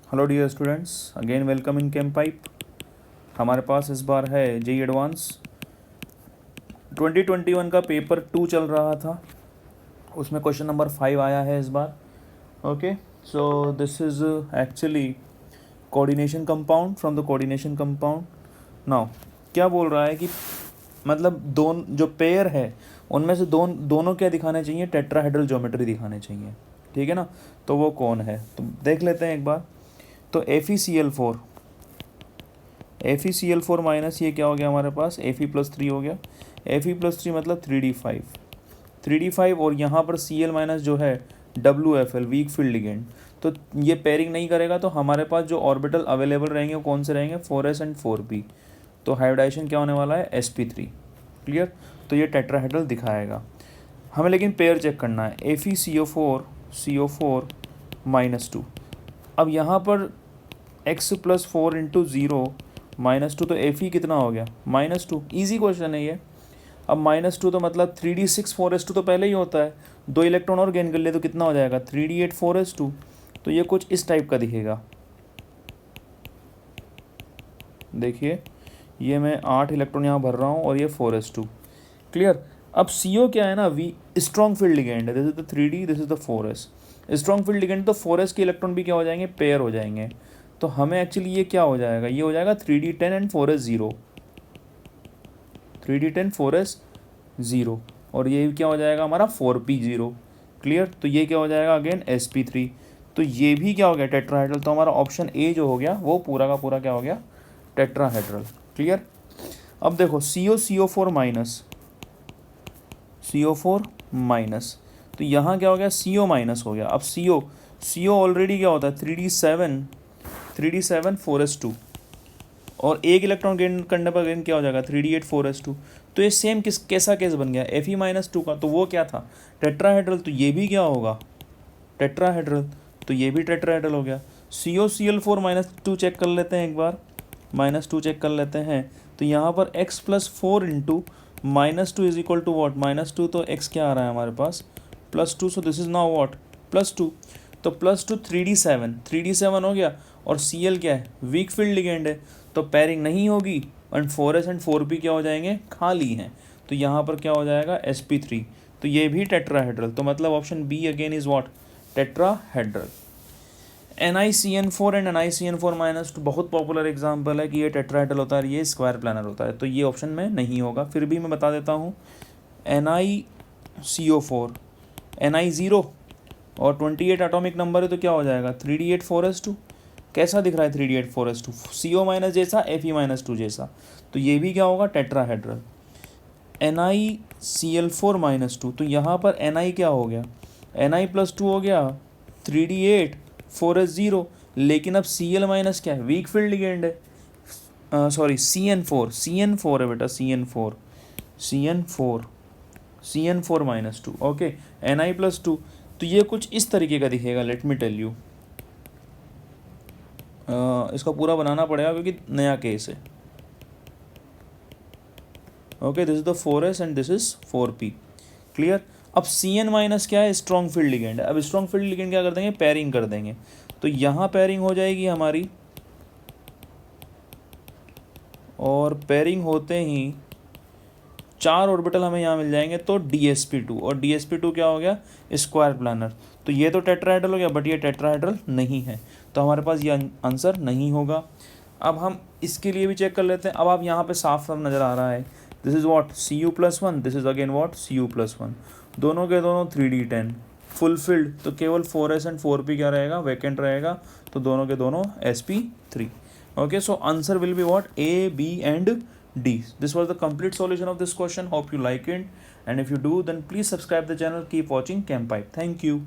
Hello dear students, again welcome in chem pipe. हमारे पास इस बार है जेई एडवांस 2021 का पेपर 2 चल रहा था। उसमें क्वेश्चन नंबर 5 आया है इस बार। Okay, so this is actually coordination compound from the coordination compound. Now क्या बोल रहा है कि मतलब जो पेयर है उनमें से दोनों क्या दिखाने चाहिए, टेट्राहेड्रल ज्योमेट्री दिखाने चाहिए। ठीक है ना, तो वो कौन है तो देख लेते हैं एक बार। तो FeCl4 माइनस ये क्या हो गया हमारे पास, Fe+3 हो गया। Fe+3 मतलब 3d5 और यहाँ पर Cl माइनस जो है WFL वीक फील्ड लिगेंड। तो ये पेयरिंग नहीं करेगा तो हमारे पास जो ऑर्बिटल अवेलेबल रहेंगे वो कौन से रहेंगे, 4s एंड 4p। तो हाइब्रिडाइजेशन क्या होने वाला है, sp3। क्लियर, तो ये टेट्राहेड्रल दिखाएगा हमें। लेकिन पेयर चेक करना है, FeCO4 -2। अब यहाँ पर x+4 इंटू 0 -2, तो Fe कितना हो गया, -2। ईजी क्वेश्चन है ये। अब -2 तो मतलब 3d6 4s2 तो पहले ही होता है, 2 इलेक्ट्रॉन और गेन कर ले तो कितना हो जाएगा, 3d8 4s2। तो ये कुछ इस टाइप का दिखेगा। देखिए ये मैं 8 इलेक्ट्रॉन यहाँ भर रहा हूँ और ये 4s2। क्लियर। अब CO क्या है ना, वी स्ट्रॉन्ग फील्ड लिगेंड है। This is the 3d, this is the 4s। Strong field ligand तो 4s के इलेक्ट्रॉन भी क्या हो जाएंगे, पेयर हो जाएंगे। तो हमें एक्चुअली ये क्या हो जाएगा, ये हो जाएगा 3d10 and 4s 0, 3d10 4s 0। और ये क्या हो जाएगा हमारा 4p 0। क्लियर, तो ये क्या हो जाएगा अगेन sp3। तो ये भी क्या हो गया, टेट्राहेड्रल। तो हमारा ऑप्शन ए जो हो गया वो पूरा का पूरा क्या हो गया, टेट्राहेड्रल। क्लियर। अब देखो CO4 माइनस, CO4 माइनस, तो यहाँ क्या हो गया, CO माइनस हो गया। अब CO ऑलरेडी क्या होता है, 3d7 4s2 और एक इलेक्ट्रॉन गेन करने पर गेन क्या हो जाएगा, 3d8 4s2। तो ये सेम कैसा केस बन गया, Fe-2 का। तो वो क्या था, टेट्राहेड्रल। तो ये भी क्या होगा, टेट्राहेड्रल। तो ये भी टेट्राहेड्रल हो गया। COCl4 -2 चेक कर लेते हैं एक बार, -2 चेक कर लेते हैं। तो यहाँ पर x+4 into -2 is equal to what, -2 तो x क्या आ रहा है हमारे पास, +2। So this is now what, +2। तो +2 3d7 हो गया। और Cl क्या है, वीक फील्ड लिगेंड है, तो पेयरिंग नहीं होगी। एंड 4s एंड 4p क्या हो जाएंगे, खाली हैं। तो यहाँ पर क्या हो जाएगा, sp3। तो ये भी टेट्राहेड्रल। तो मतलब option B again is what, tetrahedral. NiCN4 and NiCN4 -2 बहुत पॉपुलर एग्जाम्पल है कि ये टेट्राहेड्रल होता है, ये स्क्वायर प्लानर होता है। तो ये ऑप्शन में नहीं होगा, फिर भी मैं बता देता हूँ। NiCO4 Ni0 और 28 एटॉमिक नंबर है, तो क्या हो जाएगा, 3d8 4s2। कैसा दिख रहा है 3d8 4s2, CO माइनस जैसा, Fe-2 जैसा। तो ये भी क्या होगा, टेट्राहेड्रल। NiCl4 -2, तो यहाँ पर Ni क्या हो गया, Ni+2 हो गया, 3d8 4s 0। लेकिन अब Cl माइनस क्या है, वीक फील्ड लिगेंड है, सॉरी CN4 है बेटा, CN4 -2। Okay, Ni+2। तो ये कुछ इस तरीके का दिखेगा। लेट मी टेल यू, इसका पूरा बनाना पड़ेगा क्योंकि नया केस है। Okay, this is the 4s and this is 4p। Clear. अब Cn माइनस क्या है, स्ट्रॉन्ग फील्ड लिगेंड है। अब स्ट्रॉन्ग फील्ड लिगेंड क्या कर देंगे, पेयरिंग कर देंगे। तो यहाँ पेयरिंग हो जाएगी हमारी, और पेयरिंग होते ही 4 ऑर्बिटल हमें यहाँ मिल जाएंगे। तो DsP2, और DsP2 क्या हो गया, स्क्वायर प्लानर। तो ये तो टेट्राहेड्रल हो गया, बट ये टेट्राहेड्रल नहीं है। तो हमारे पास ये आंसर नहीं होगा। अब हम इसके लिए भी चेक कर लेते हैं। अब आप यहाँ पे साफ साफ नज़र आ रहा है, this is what, Cu+1, this is again what, Cu+1। दोनों के दोनों 3d10 फुल फिल्ड। तो केवल 4s एंड 4p क्या रहेगा, वैकेंट रहेगा। तो दोनों के दोनों sp3। Okay, so answer will be what, A, B and D. This was the complete solution of this question. Hope you like it, and if you do, then please subscribe the channel. Keep watching ChemPipe. Thank you.